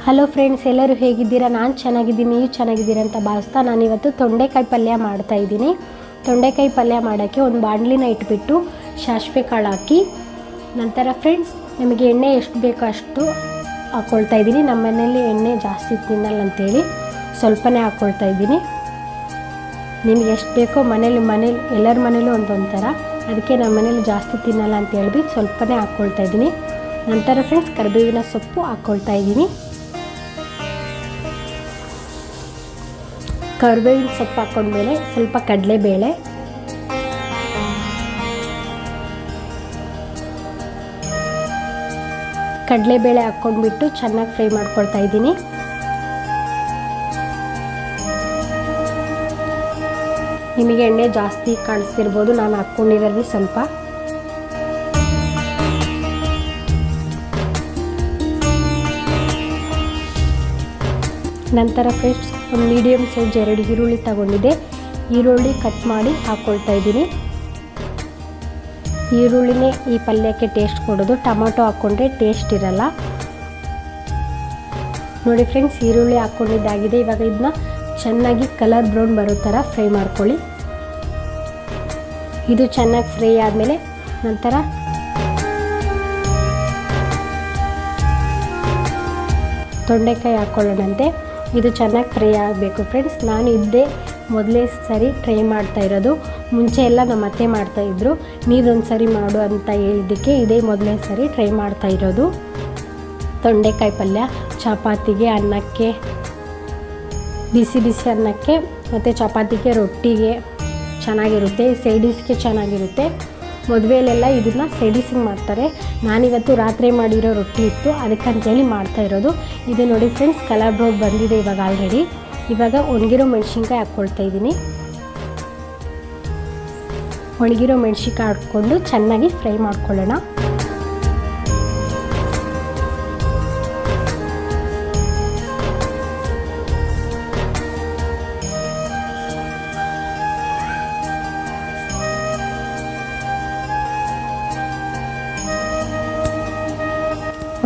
Hello friends, ಎಲ್ಲರೂ ಹೇಗಿದ್ದೀರಾ? ನಾನು ಚೆನ್ನಾಗಿದ್ದೀನಿ, ನೀವು ಚೆನ್ನಾಗಿದ್ದೀರಾ ಅಂತ ಭಾವಿಸ್ತಾ ನಾನಿವತ್ತು ತೊಂಡೆಕಾಯಿ ಪಲ್ಯ ಮಾಡ್ತಾಯಿದ್ದೀನಿ. ತೊಂಡೆಕಾಯಿ ಪಲ್ಯ ಮಾಡೋಕ್ಕೆ ಒಂದು ಬಾಣಲಿನ ಇಟ್ಬಿಟ್ಟು ಸಾಸಿವೆ ಕಾಳು ಹಾಕಿ, ನಂತರ ಫ್ರೆಂಡ್ಸ್ ನಮಗೆ ಎಣ್ಣೆ ಎಷ್ಟು ಬೇಕೋ ಅಷ್ಟು ಹಾಕ್ಕೊಳ್ತಾಯಿದ್ದೀನಿ. ನಮ್ಮ ಮನೆಯಲ್ಲಿ ಎಣ್ಣೆ ಜಾಸ್ತಿ ತಿನ್ನಲ್ಲ ಅಂಥೇಳಿ ಸ್ವಲ್ಪನೇ ಹಾಕ್ಕೊಳ್ತಾಯಿದ್ದೀನಿ. ನಿಮಗೆ ಎಷ್ಟು ಬೇಕೋ ಮನೇಲಿ ಎಲ್ಲರ ಮನೇಲೂ ಒಂದೊಂದು ಥರ, ಅದಕ್ಕೆ ನಮ್ಮ ಮನೇಲಿ ಜಾಸ್ತಿ ತಿನ್ನಲ್ಲ ಅಂತ ಹೇಳ್ಬಿಟ್ಟು ಸ್ವಲ್ಪನೇ ಹಾಕ್ಕೊಳ್ತಾಯಿದ್ದೀನಿ. ನಂತರ ಫ್ರೆಂಡ್ಸ್ ಕರಿಬೇವಿನ ಸೊಪ್ಪು ಹಾಕ್ಕೊಳ್ತಾಯಿದ್ದೀನಿ. ಕರಿಬೇವಿನ ಸೊಪ್ಪು ಹಾಕ್ಕೊಂಡ್ಮೇಲೆ ಸ್ವಲ್ಪ ಕಡಲೆಬೇಳೆ, ಹಾಕ್ಕೊಂಡ್ಬಿಟ್ಟು ಚೆನ್ನಾಗಿ ಫ್ರೈ ಮಾಡ್ಕೊಳ್ತಾ ಇದ್ದೀನಿ. ನಿಮಗೆ ಎಣ್ಣೆ ಜಾಸ್ತಿ ಕಾಣಿಸ್ತಿರ್ಬೋದು, ನಾನು ಹಾಕ್ಕೊಂಡಿರೋದು ಸ್ವಲ್ಪ. ನಂತರ ಫ್ರೆಂಡ್ಸ್ ಒಂದು ಮೀಡಿಯಮ್ ಸೈಜ್ 2 ಈರುಳ್ಳಿ ತಗೊಂಡಿದ್ದೆ. ಈರುಳ್ಳಿ ಕಟ್ ಮಾಡಿ ಹಾಕ್ಕೊಳ್ತಾ ಇದ್ದೀನಿ. ಈರುಳ್ಳಿನೇ ಈ ಪಲ್ಯಕ್ಕೆ ಟೇಸ್ಟ್ ಕೊಡೋದು, ಟೊಮಾಟೊ ಹಾಕ್ಕೊಂಡ್ರೆ ಟೇಸ್ಟ್ ಇರಲ್ಲ. ನೋಡಿ ಫ್ರೆಂಡ್ಸ್, ಈರುಳ್ಳಿ ಹಾಕ್ಕೊಂಡಿದ್ದಾಗಿದೆ. ಇವಾಗ ಇದನ್ನ ಚೆನ್ನಾಗಿ ಕಲರ್ ಬ್ರೌನ್ ಬರೋ ಥರ ಫ್ರೈ ಮಾಡ್ಕೊಳ್ಳಿ. ಇದು ಚೆನ್ನಾಗಿ ಫ್ರೈ ಆದಮೇಲೆ ನಂತರ ತೊಂಡೆಕಾಯಿ ಹಾಕ್ಕೊಳ್ಳೋಣಂತೆ. ಇದು ಚೆನ್ನಾಗಿ ಫ್ರೈ ಆಗಬೇಕು ಫ್ರೆಂಡ್ಸ್. ನಾನು ಇದ್ದೇ ಮೊದಲೇ ಸರಿ ಟ್ರೈ ಮಾಡ್ತಾ ಇರೋದು. ಮುಂಚೆ ಎಲ್ಲ ನಮ್ಮ ಅತ್ತೆ ಮಾಡ್ತಾಯಿದ್ರು, ನೀರೊಂದು ಸರಿ ಮಾಡು ಅಂತ ಹೇಳಿದ್ದಕ್ಕೆ ಇದೇ ಮೊದಲೇ ಸರಿ ಟ್ರೈ ಮಾಡ್ತಾ ಇರೋದು. ತೊಂಡೆಕಾಯಿ ಪಲ್ಯ ಚಪಾತಿಗೆ, ಅನ್ನಕ್ಕೆ, ಬಿಸಿ ಬಿಸಿ ಅನ್ನಕ್ಕೆ ಮತ್ತು ಚಪಾತಿಗೆ, ರೊಟ್ಟಿಗೆ ಚೆನ್ನಾಗಿರುತ್ತೆ. ಸೈಡಿಸ್ಗೆ ಚೆನ್ನಾಗಿರುತ್ತೆ. ಮದುವೆಯಲ್ಲೆಲ್ಲ ಇದನ್ನು ಸೈಡಿಸಿಗೆ ಮಾಡ್ತಾರೆ. ನಾನಿವತ್ತು ರಾತ್ರಿ ಮಾಡಿರೋ ರೊಟ್ಟಿ ಇತ್ತು, ಅದಕ್ಕಂತೇಳಿ ಮಾಡ್ತಾ ಇರೋದು. ಇದು ನೋಡಿ ಫ್ರೆಂಡ್ಸ್, ಕಲರ್ ಬ್ರೌನ್ ಬಂದಿದೆ ಇವಾಗ ಆಲ್ರೆಡಿ. ಇವಾಗ ಒಣಗಿರೋ ಮೆಣಸಿನ್ಕಾಯಿ ಹಾಕ್ಕೊಳ್ತಾ ಇದ್ದೀನಿ. ಒಣಗಿರೋ ಮೆಣಸಿನ್ಕಾಯಿ ಹಾಕ್ಕೊಂಡು ಚೆನ್ನಾಗಿ ಫ್ರೈ ಮಾಡ್ಕೊಳ್ಳೋಣ.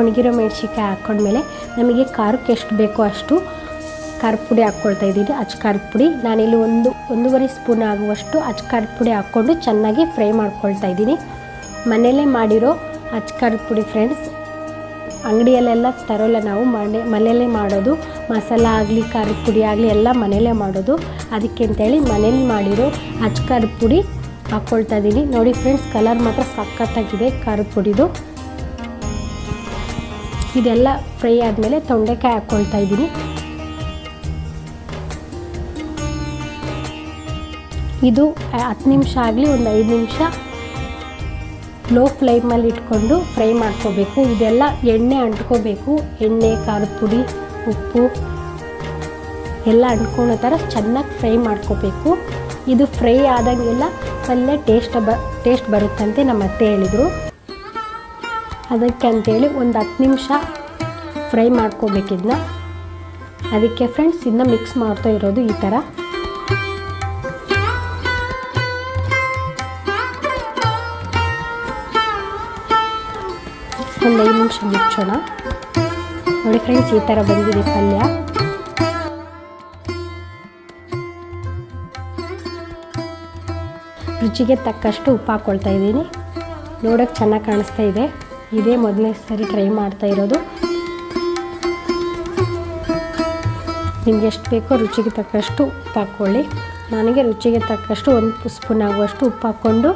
ಒಣಗಿರೋ ಮೆಣಸಿನ್ಕಾಯಿ ಹಾಕ್ಕೊಂಡ್ಮೇಲೆ ನಮಗೆ ಖಾರಕ್ಕೆ ಎಷ್ಟು ಬೇಕೋ ಅಷ್ಟು ಖಾರದ ಪುಡಿ ಹಾಕ್ಕೊಳ್ತಾ ಇದ್ದೀನಿ. ಅಚ್ಚ ಖಾರದ ಪುಡಿ ನಾನಿಲ್ಲಿ 1.5 ಸ್ಪೂನ್ ಆಗುವಷ್ಟು ಅಚ್ಚ ಖಾರದ ಪುಡಿ ಹಾಕ್ಕೊಂಡು ಚೆನ್ನಾಗಿ ಫ್ರೈ ಮಾಡ್ಕೊಳ್ತಾ ಇದ್ದೀನಿ. ಮನೆಯಲ್ಲೇ ಮಾಡಿರೋ ಅಚ್ಚ ಖಾರದ ಪುಡಿ ಫ್ರೆಂಡ್ಸ್, ಅಂಗಡಿಯಲ್ಲೆಲ್ಲ ತರೋಲ್ಲ ನಾವು, ಮನೆಯಲ್ಲೇ ಮಾಡೋದು. ಮಸಾಲ ಆಗಲಿ ಖಾರದ ಪುಡಿ ಆಗಲಿ ಎಲ್ಲ ಮನೆಯಲ್ಲೇ ಮಾಡೋದು. ಅದಕ್ಕೆ ಅಂತೇಳಿ ಮನೇಲಿ ಮಾಡಿರೋ ಅಚ್ಚ ಖಾರದ ಪುಡಿ ಹಾಕ್ಕೊಳ್ತಾ ಇದ್ದೀನಿ. ನೋಡಿ ಫ್ರೆಂಡ್ಸ್, ಕಲರ್ ಮಾತ್ರ ಸಖತ್ತಾಗಿದೆ ಖಾರದ ಪುಡಿದು. ಇದೆಲ್ಲ ಫ್ರೈ ಆದಮೇಲೆ ತೊಂಡೆಕಾಯಿ ಹಾಕ್ಕೊಳ್ತಾ ಇದ್ದೀನಿ. ಇದು 10 ನಿಮಿಷ ಆಗಲಿ ಒಂದು 5 ನಿಮಿಷ ಲೋ ಫ್ಲೇಮಲ್ಲಿ ಇಟ್ಕೊಂಡು ಫ್ರೈ ಮಾಡ್ಕೋಬೇಕು. ಇದೆಲ್ಲ ಎಣ್ಣೆ ಅಂಟ್ಕೋಬೇಕು. ಎಣ್ಣೆ, ಖಾರದ ಪುಡಿ, ಉಪ್ಪು ಎಲ್ಲ ಅಂಟ್ಕೊಳ್ಳೋ ಥರ ಚೆನ್ನಾಗಿ ಫ್ರೈ ಮಾಡ್ಕೋಬೇಕು. ಇದು ಫ್ರೈ ಆದಂಗೆಲ್ಲ ಪಲ್ಯ ಟೇಸ್ಟ್ ಬರುತ್ತಂತೆ ನಮ್ಮ ಅತ್ತೆ ಹೇಳಿದರು. ಅದಕ್ಕೆ ಅಂತೇಳಿ ಒಂದು 10 ನಿಮಿಷ ಫ್ರೈ ಮಾಡ್ಕೋಬೇಕಿದ್ನ. ಅದಕ್ಕೆ ಫ್ರೆಂಡ್ಸ್ ಇದನ್ನ ಮಿಕ್ಸ್ ಮಾಡ್ತಾ ಇರೋದು ಈ ಥರ. ಒಂದು 5 ನಿಮಿಷ ಮುಚ್ಚೋಣ. ನೋಡಿ ಫ್ರೆಂಡ್ಸ್, ಈ ಥರ ಬಂದಿದೆ ಪಲ್ಯ. ರುಚಿಗೆ ತಕ್ಕಷ್ಟು ಉಪ್ಪು ಹಾಕ್ಕೊಳ್ತಾ ಇದ್ದೀನಿ. ನೋಡೋಕ್ಕೆ ಚೆನ್ನಾಗಿ ಕಾಣಿಸ್ತಾ ಇದೆ. ಇದೇ ಮೊದಲನೇ ಸರಿ ಟ್ರೈ ಮಾಡ್ತಾ ಇರೋದು. ನಿಮಗೆ ಎಷ್ಟು ಬೇಕೋ ರುಚಿಗೆ ತಕ್ಕಷ್ಟು ಉಪ್ಪು ಹಾಕ್ಕೊಳ್ಳಿ. ನನಗೆ ರುಚಿಗೆ ತಕ್ಕಷ್ಟು 1 ಸ್ಪೂನ್ ಆಗುವಷ್ಟು ಉಪ್ಪು ಹಾಕ್ಕೊಂಡು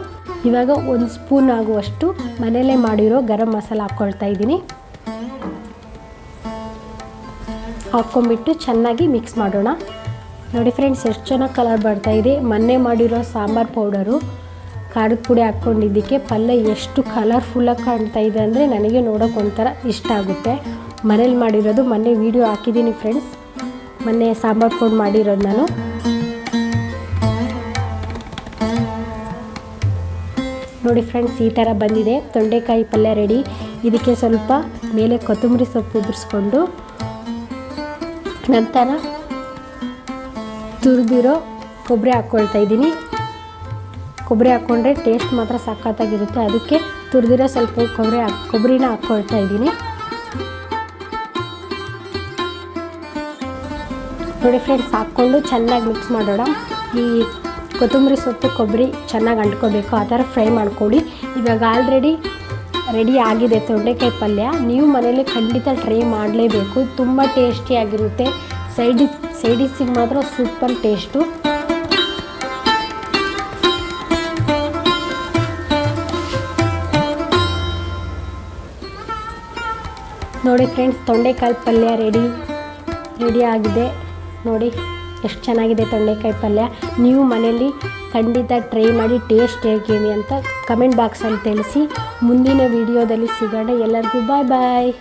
ಇವಾಗ 1 ಸ್ಪೂನ್ ಆಗುವಷ್ಟು ಮನೆಯಲ್ಲೇ ಮಾಡಿರೋ ಗರಂ ಮಸಾಲ ಹಾಕ್ಕೊಳ್ತಾ ಇದ್ದೀನಿ. ಹಾಕ್ಕೊಂಬಿಟ್ಟು ಚೆನ್ನಾಗಿ ಮಿಕ್ಸ್ ಮಾಡೋಣ. ನೋಡಿ ಫ್ರೆಂಡ್ಸ್, ಎಷ್ಟು ಚೆನ್ನಾಗಿ ಕಲರ್ ಬರ್ತಾಯಿದೆ. ಮೊನ್ನೆ ಮಾಡಿರೋ ಸಾಂಬಾರು ಪೌಡರು, ಖಾರದ ಪುಡಿ ಹಾಕ್ಕೊಂಡಿದ್ದಕ್ಕೆ ಪಲ್ಯ ಎಷ್ಟು ಕಲರ್ಫುಲ್ಲಾಗಿ ಕಾಣ್ತಾ ಇದೆ ಅಂದರೆ ನನಗೆ ನೋಡೋಕೆ ಒಂಥರ ಇಷ್ಟ ಆಗುತ್ತೆ. ಮನೇಲಿ ಮಾಡಿರೋದು ಮೊನ್ನೆ ವೀಡಿಯೋ ಹಾಕಿದ್ದೀನಿ ಫ್ರೆಂಡ್ಸ್. ಮೊನ್ನೆ ಸಾಂಬಾರು ಪೌಡರ್ ಮಾಡಿರೋದು ನಾನು. ನೋಡಿ ಫ್ರೆಂಡ್ಸ್, ಈ ಥರ ಬಂದಿದೆ ತೊಂಡೆಕಾಯಿ ಪಲ್ಯ ರೆಡಿ. ಇದಕ್ಕೆ ಸ್ವಲ್ಪ ಮೇಲೆ ಕೊತ್ತಂಬರಿ ಸೊಪ್ಪು ಉದುರಿಸ್ಕೊಂಡು ನಂತರ ತುರಿದಿರೋ ಕೊಬ್ಬರಿ ಹಾಕ್ಕೊಳ್ತಾ ಇದ್ದೀನಿ. ಕೊಬ್ಬರಿ ಹಾಕ್ಕೊಂಡ್ರೆ ಟೇಸ್ಟ್ ಮಾತ್ರ ಸಖತ್ತಾಗಿರುತ್ತೆ. ಅದಕ್ಕೆ ತುರಿದಿರೋ ಸ್ವಲ್ಪ ಕೊಬ್ಬರಿನ ಹಾಕ್ಕೊಳ್ತಾ ಇದ್ದೀನಿ. ನೋಡಿ ಫ್ರೆಂಡ್ಸ್, ಹಾಕ್ಕೊಂಡು ಚೆನ್ನಾಗಿ ಮಿಕ್ಸ್ ಮಾಡೋಣ. ಈ ಕೊತ್ತಂಬರಿ ಸೊಪ್ಪು ಕೊಬ್ಬರಿ ಚೆನ್ನಾಗಿ ಅಂಟ್ಕೋಬೇಕು, ಆ ಥರ ಫ್ರೈ ಮಾಡ್ಕೊಳ್ಳಿ. ಇವಾಗ ಆಲ್ರೆಡಿ ರೆಡಿ ಆಗಿದೆ ತೊಂಡೆಕಾಯಿ ಪಲ್ಯ. ನೀವು ಮನೇಲಿ ಖಂಡಿತ ಟ್ರೈ ಮಾಡಲೇಬೇಕು, ತುಂಬ ಟೇಸ್ಟಿಯಾಗಿರುತ್ತೆ. ಸೈಡಿಸಿಗೆ ಮಾತ್ರ ಸೂಪರ್ ಟೇಸ್ಟು. ನೋಡಿ ಫ್ರೆಂಡ್ಸ್, ತೊಂಡೆಕಾಯಿ ಪಲ್ಯ ರೆಡಿ ಆಗಿದೆ. ನೋಡಿ ಎಷ್ಟು ಚೆನ್ನಾಗಿದೆ ತೊಂಡೆಕಾಯಿ ಪಲ್ಯ. ನೀವು ಮನೆಯಲ್ಲಿ ಖಂಡಿತ ಟ್ರೈ ಮಾಡಿ ಟೇಸ್ಟ್ ಹೇಗಿದೆ ಅಂತ ಕಮೆಂಟ್ ಬಾಕ್ಸಲ್ಲಿ ತಿಳಿಸಿ. ಮುಂದಿನ ವಿಡಿಯೋದಲ್ಲಿ ಸಿಗೋಣ. ಎಲ್ಲರಿಗೂ ಬಾಯ್ ಬಾಯ್.